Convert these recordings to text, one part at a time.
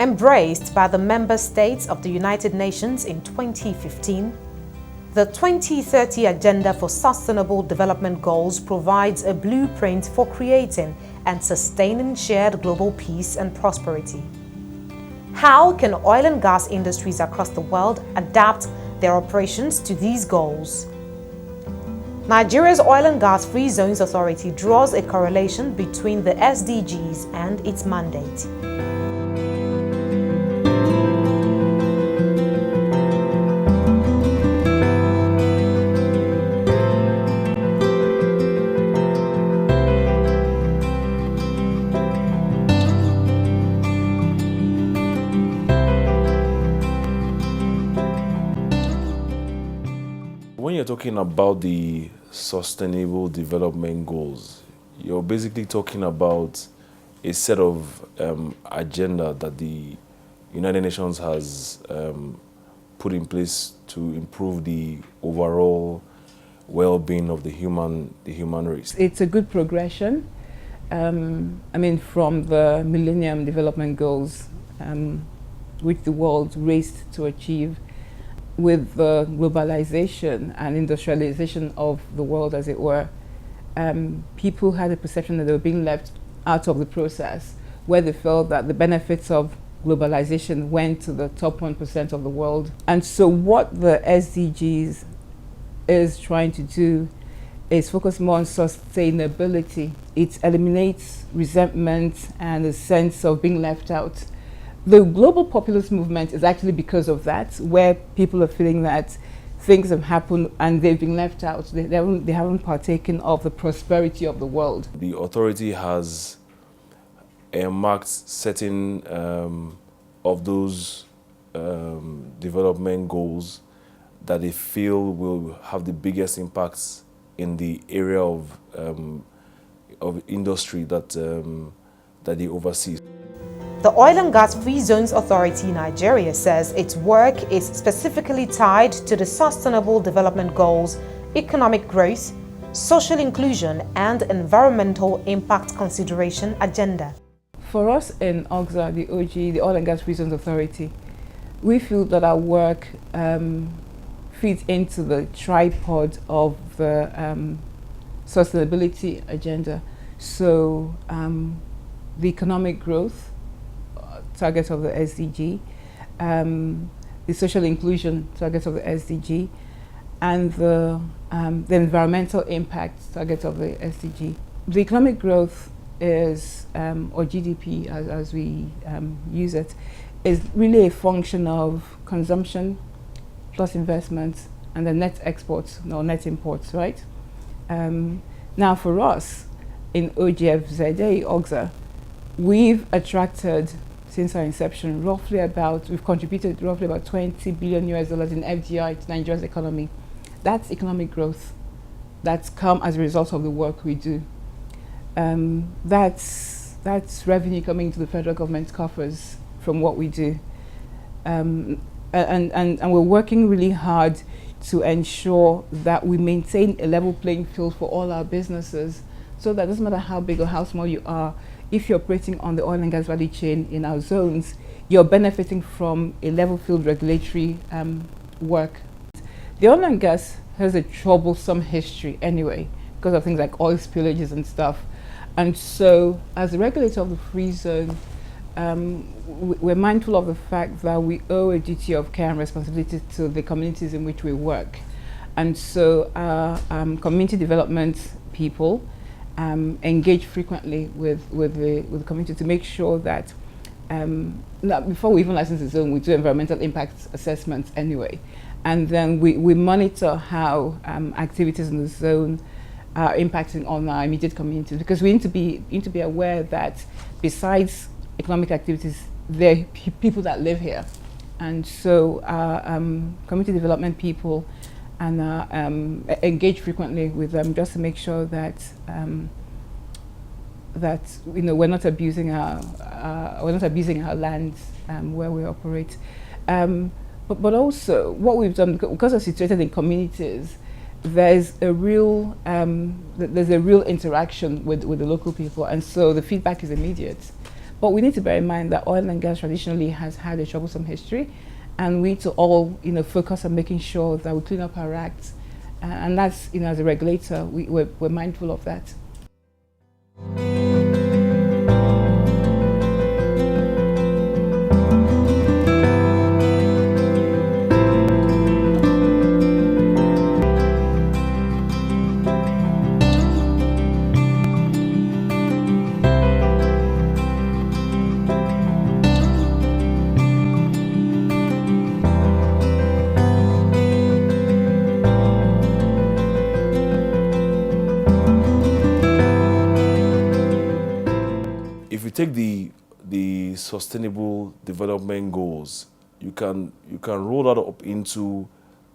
Embraced by the member states of the United Nations in 2015, the 2030 Agenda for Sustainable Development Goals provides a blueprint for creating and sustaining shared global peace and prosperity. How can oil and gas industries across the world adapt their operations to these goals? Nigeria's Oil and Gas Free Zones Authority draws a correlation between the SDGs and its mandate. When you're talking about the Sustainable Development Goals, you're basically talking about a set of agenda that the United Nations has put in place to improve the overall well-being of the human race. It's a good progression. From the Millennium Development Goals, which the world raced to achieve. With the globalization and industrialization of the world, as it were, people had a perception that they were being left out of the process, where they felt that the benefits of globalization went to the top 1% of the world. And so what the SDGs is trying to do is focus more on sustainability. It eliminates resentment and a sense of being left out. The global populist movement is actually because of that, where people are feeling that things have happened and they've been left out. They haven't partaken of the prosperity of the world. The authority has earmarked certain of those development goals that they feel will have the biggest impacts in the area of industry that they oversee. The Oil and Gas Free Zones Authority Nigeria says its work is specifically tied to the Sustainable Development Goals, economic growth, social inclusion, and environmental impact consideration agenda. For us in OGFZA, the Oil and Gas Free Zones Authority, we feel that our work fits into the tripod of the sustainability agenda. So the economic growth target of the SDG, the social inclusion target of the SDG, and the environmental impact target of the SDG. The economic growth is, or GDP as we use it, is really a function of consumption plus investment and the net exports or net imports, right? Now for us in OGFZA, we've attracted, since our inception, we've contributed roughly about $20 billion in FDI to Nigeria's economy. That's economic growth that's come as a result of the work we do. That's revenue coming to the federal government's coffers from what we do. And we're working really hard to ensure that we maintain a level playing field for all our businesses, so that it doesn't matter how big or how small you are, if you're operating on the oil and gas value chain in our zones, you're benefiting from a level field regulatory work. The oil and gas has a troublesome history anyway, because of things like oil spillages and stuff. And so, as the regulator of the free zone, we're mindful of the fact that we owe a duty of care and responsibility to the communities in which we work. And so our community development people engage frequently with the community to make sure that before we even license the zone, we do environmental impact assessments anyway. And then we monitor how activities in the zone are impacting on our immediate communities, because we need to be aware that besides economic activities, there are people that live here. And so our community development people and engage frequently with them just to make sure that we're not abusing our land where we operate. But also what we've done, because we're situated in communities, there's a real interaction with the local people, and so the feedback is immediate. But we need to bear in mind that oil and gas traditionally has had a troublesome history, and we need to all, focus on making sure that we clean up our acts, and that's, as a regulator, we're mindful of that. If you take the sustainable development goals, you can roll that up into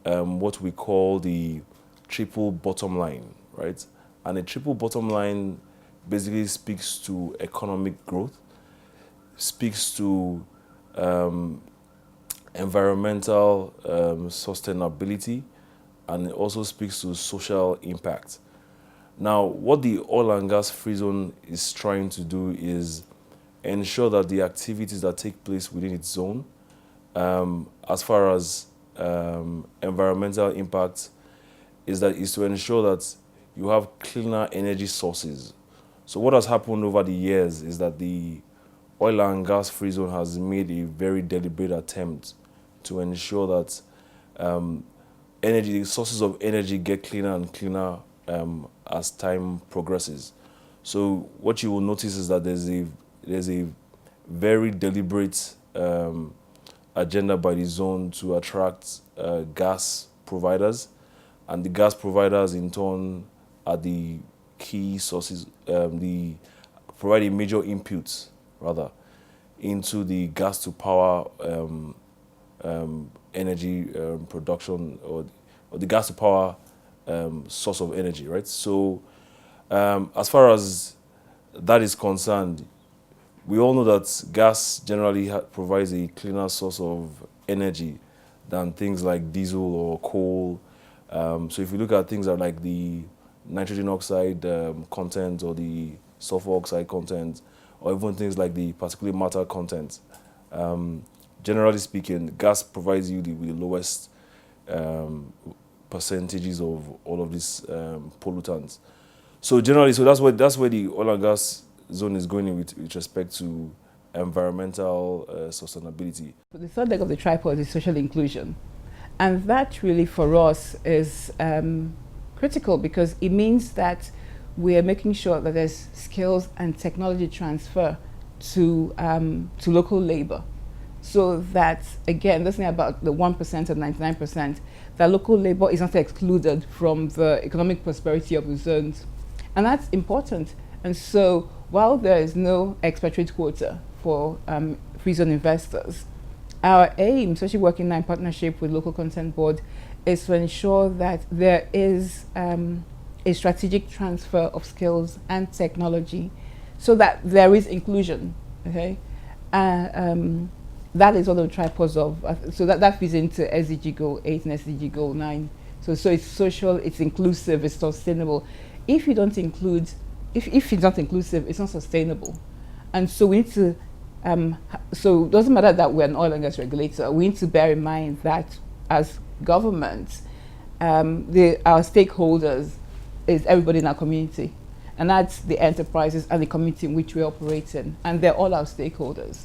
what we call the triple bottom line, right? And the triple bottom line basically speaks to economic growth, speaks to environmental sustainability, and it also speaks to social impact. Now, what the oil and gas free zone is trying to do is ensure that the activities that take place within its zone, as far as environmental impact, is to ensure that you have cleaner energy sources. So what has happened over the years is that the oil and gas free zone has made a very deliberate attempt to ensure that sources of energy get cleaner and cleaner as time progresses. So what you will notice is that there's a very deliberate agenda by the zone to attract gas providers, and the gas providers in turn are the key sources, providing major inputs rather into the gas to power energy production, or the gas to power source of energy, right? So as far as that is concerned, we all know that gas generally provides a cleaner source of energy than things like diesel or coal. So if you look at things like the nitrogen oxide content or the sulfur oxide content, or even things like the particulate matter content, generally speaking, gas provides you with the lowest percentages of all of these pollutants. So generally, that's where the oil and gas zone is going with respect to environmental sustainability. The third leg of the tripod is social inclusion, and that really for us is critical, because it means that we are making sure that there's skills and technology transfer to local labor, so that, again, this thing about the 1% and 99%, that local labor is not excluded from the economic prosperity of the zones. And that's important. And so while there is no expatriate quota for free zone investors, our aim, especially working in partnership with local content board, is to ensure that there is a strategic transfer of skills and technology, so that there is inclusion. Okay, that is one of the tripods of. So that fits into SDG Goal 8 and SDG Goal 9. So it's social, it's inclusive, it's sustainable. If you don't include, if it's not inclusive, it's not sustainable. And so we need to. So it doesn't matter that we're an oil and gas regulator. We need to bear in mind that as government, our stakeholders is everybody in our community, and that's the enterprises and the community in which we operate in, and they're all our stakeholders.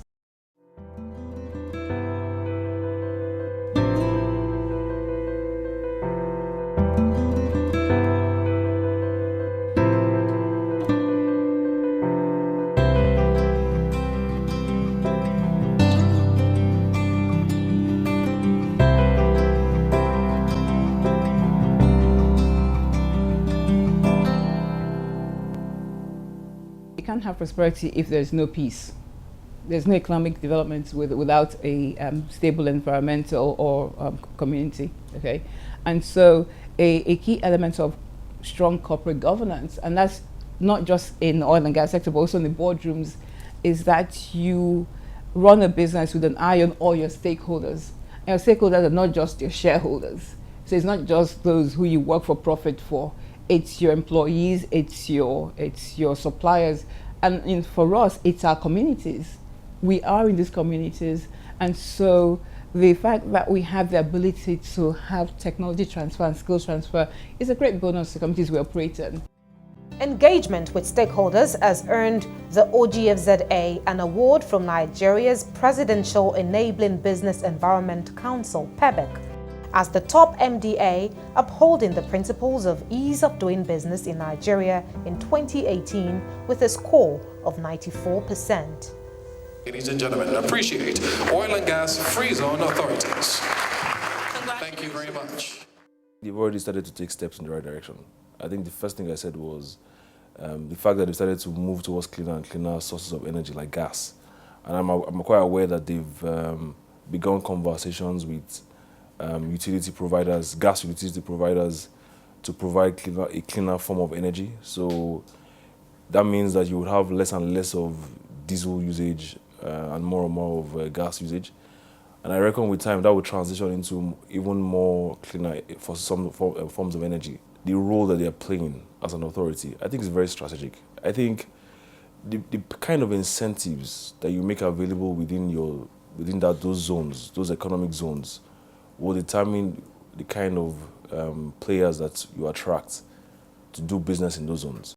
You can't have prosperity if there's no peace. There's no economic development without a stable environmental or community. Okay, and so a key element of strong corporate governance, and that's not just in the oil and gas sector, but also in the boardrooms, is that you run a business with an eye on all your stakeholders. And your stakeholders are not just your shareholders. So it's not just those who you work for profit for. It's your employees, it's your suppliers, and for us, it's our communities. we are in these communities, and so the fact that we have the ability to have technology transfer and skills transfer is a great bonus to communities we operate in. Engagement with stakeholders has earned the OGFZA an award from Nigeria's Presidential Enabling Business Environment Council, PEBEC, as the top MDA upholding the principles of ease of doing business in Nigeria in 2018 with a score of 94%. Ladies and gentlemen, appreciate Oil and Gas Free Zone authorities. Thank you very much. They've already started to take steps in the right direction. I think the first thing I said was the fact that they've started to move towards cleaner and cleaner sources of energy like gas. And I'm quite aware that they've begun conversations with utility providers, gas utility providers, to provide a cleaner form of energy. So that means that you would have less and less of diesel usage and more of gas usage. And I reckon with time that will transition into even more cleaner for some forms of energy. The role that they are playing as an authority, I think is very strategic. I think the kind of incentives that you make available within those zones, those economic zones, will determine the kind of players that you attract to do business in those zones.